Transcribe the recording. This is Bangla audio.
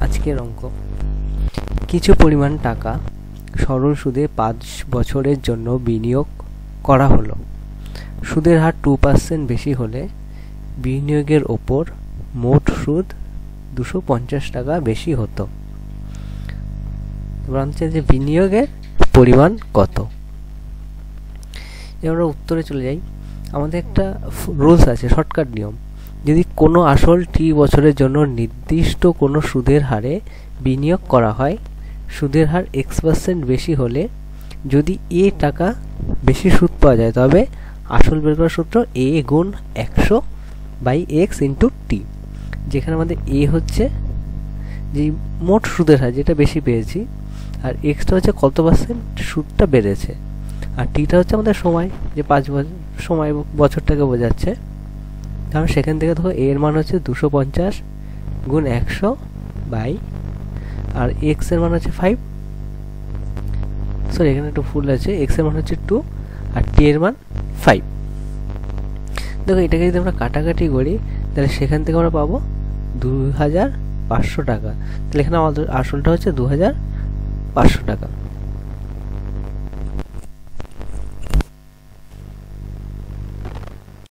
আজকের অঙ্ক, কিছু পরিমাণ টাকা সরল সুদে 5 বছরের জন্য বিনিয়োগ করা হলো। সুদের হার 2% বেশি হলে বিনিয়োগের ওপর মোট সুদ 250 টাকা বেশি হতো। এবার হচ্ছে যে বিনিয়োগের পরিমাণ কত। আমরা উত্তরে চলে যাই। আমাদের একটা রুলস আছে, শর্টকাট নিয়ম। যদি কোনো আসল টি বছরের জন্য নির্দিষ্ট কোনো সুদের হারে বিনিয়োগ করা হয়, সুদের হার x% বেশি হলে যদি এ টাকা বেশি সুদ পাওয়া যায়, তবে আসল বের করার সূত্র a গুণ 100/x ইন্টু টি, যেখানে আমাদের a হচ্ছে যে মোট সুদের হার যেটা বেশি পেয়েছি, আর এক্সটা হচ্ছে কত পার্সেন্ট সুদটা বেড়েছে, আর টিটা হচ্ছে আমাদের সময়, যে 5 বছর সময় বছরটাকে বোঝাচ্ছে। তাহলে সেখান থেকে দেখো এর মান হচ্ছে 250 গুণ 100 বাই, আর এক্স এর মান হচ্ছে 5, সরি এখানে একটু ভুল আছে, এক্স এর মান হচ্ছে 2 আর টি এর মান 5। দেখো এটাকে যদি আমরা কাটাকাটি করি, তাহলে সেখান থেকে আমরা পাবো 2500 টাকা। তাহলে এখানে আমাদের আসলটা হচ্ছে 2500 টাকা।